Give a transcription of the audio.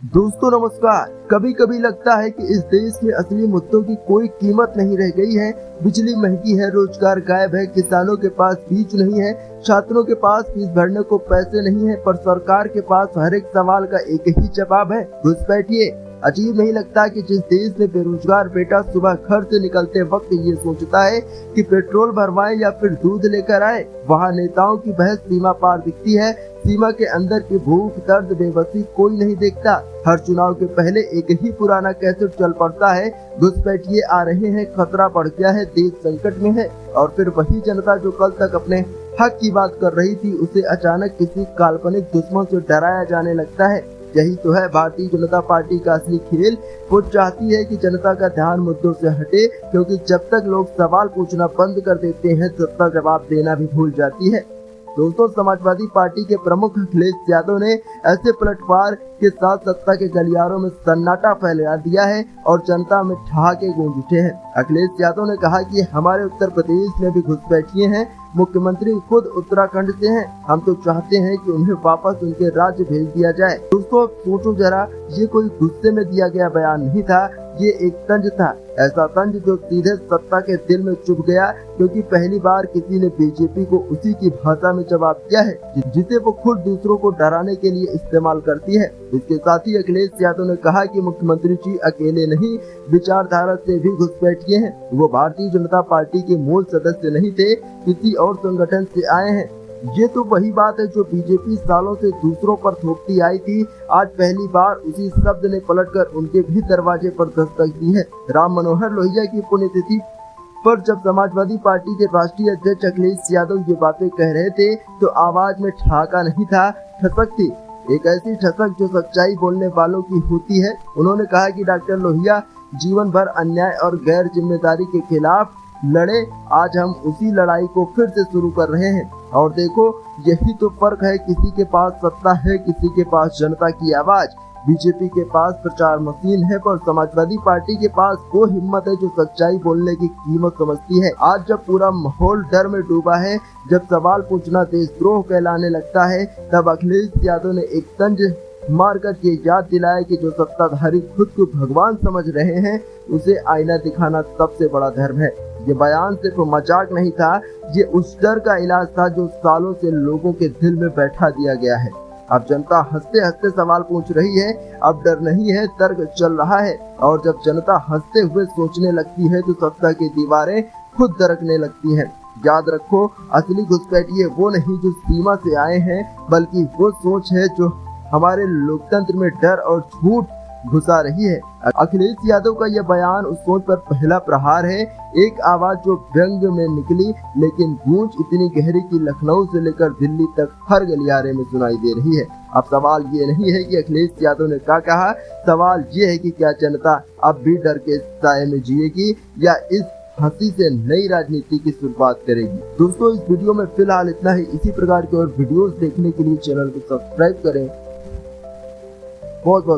दोस्तों नमस्कार। कभी कभी लगता है कि इस देश में असली मुद्दों की कोई कीमत नहीं रह गई है। बिजली महंगी है, रोजगार गायब है, किसानों के पास बीज नहीं है, छात्रों के पास फीस भरने को पैसे नहीं है, पर सरकार के पास हर एक सवाल का एक ही जवाब है, घुसपैठिए। अजीब नहीं लगता कि जिस देश में बेरोजगार बेटा सुबह घर से निकलते वक्त ये सोचता है कि पेट्रोल भरवाएं या फिर दूध लेकर आए, वहाँ नेताओं की बहस सीमा पार दिखती है। सीमा के अंदर की भूख, दर्द, बेबसी कोई नहीं देखता। हर चुनाव के पहले एक ही पुराना कैसेट चल पड़ता है, घुसपैठिए आ रहे हैं, खतरा बढ़ गया है, देश संकट में है। और फिर वही जनता जो कल तक अपने हक की बात कर रही थी, उसे अचानक किसी काल्पनिक दुश्मन से डराया जाने लगता है। यही तो है भारतीय जनता पार्टी का असली खेल। वो चाहती है कि जनता का ध्यान मुद्दों से हटे, क्योंकि जब तक लोग सवाल पूछना बंद कर देते हैं, सत्ता जवाब देना भी भूल जाती है। दोस्तों, समाजवादी पार्टी के प्रमुख अखिलेश यादव ने ऐसे पलटवार के साथ सत्ता के गलियारों में सन्नाटा फैला दिया है और जनता में ठहाके गूंज उठे हैं। अखिलेश यादव ने कहा कि हमारे उत्तर प्रदेश में भी घुसपैठिए हैं, मुख्यमंत्री खुद उत्तराखंड से हैं, हम तो चाहते हैं कि उन्हें वापस उनके राज्य भेज दिया जाए। दोस्तों, सोचो जरा, ये कोई गुस्से में दिया गया बयान नहीं था, ये एक तंज था। ऐसा तंज जो सीधे सत्ता के दिल में चुभ गया, क्योंकि पहली बार किसी ने बीजेपी को उसी की भाषा में जवाब दिया है जिसे वो खुद दूसरों को डराने के लिए इस्तेमाल करती है। इसके साथ ही अखिलेश यादव ने कहा कि मुख्यमंत्री जी अकेले नहीं, विचारधारा से भी घुसपैठिए हैं। वो भारतीय जनता पार्टी के मूल सदस्य नहीं थे, किसी और संगठन से आए हैं। ये तो वही बात है जो बीजेपी सालों से दूसरों पर थोपती आई थी। आज पहली बार उसी शब्द ने पलटकर उनके भी दरवाजे पर दस्तक दी है। राम मनोहर लोहिया की पुण्यतिथि पर जब समाजवादी पार्टी के राष्ट्रीय अध्यक्ष अखिलेश यादव ये बातें कह रहे थे, तो आवाज में ठहाका नहीं था, ठसक थी। एक ऐसी ठसक जो सच्चाई बोलने वालों की होती है। उन्होंने कहा कि डॉक्टर लोहिया जीवन भर अन्याय और गैर जिम्मेदारी के खिलाफ लड़े, आज हम उसी लड़ाई को फिर से शुरू कर रहे हैं। और देखो, यही तो फर्क है, किसी के पास सत्ता है, किसी के पास जनता की आवाज। बीजेपी के पास प्रचार मशीन है, पर समाजवादी पार्टी के पास वो हिम्मत है जो सच्चाई बोलने की कीमत समझती है। आज जब पूरा माहौल डर में डूबा है, जब सवाल पूछना देशद्रोह कहलाने लगता है, तब अखिलेश यादव ने एक तंज मारकर ये याद दिलाया कि जो सत्ताधारी खुद को भगवान समझ रहे हैं, उसे आईना दिखाना सबसे बड़ा धर्म है। ये बयान सिर्फ मजाक नहीं था, ये उस डर का इलाज था जो सालों से लोगों के दिल में बैठा दिया गया है। अब जनता हंसते हंसते सवाल पूछ रही है, अब डर नहीं है, तर्क चल रहा है। और जब जनता हंसते हुए सोचने लगती है, तो सत्ता की दीवारें खुद दरकने लगती हैं। याद रखो, असली घुसपैठिए वो नहीं जो सीमा से आए हैं, बल्कि वो सोच है जो हमारे लोकतंत्र में डर और झूठ घुसा रही है। अखिलेश यादव का यह बयान उस सोच पर पहला प्रहार है, एक आवाज जो व्यंग में निकली, लेकिन गूंज इतनी गहरी कि लखनऊ से लेकर दिल्ली तक हर गलियारे में सुनाई दे रही है। अब सवाल ये नहीं है कि अखिलेश यादव ने क्या कहा, सवाल ये है कि क्या जनता अब भी डर के साए में जिएगी या इस हंसी से नई राजनीति की शुरुआत करेगी। दोस्तों, इस वीडियो में फिलहाल इतना ही। इसी प्रकार के और वीडियोस देखने के लिए चैनल को सब्सक्राइब करें। बहुत बहुत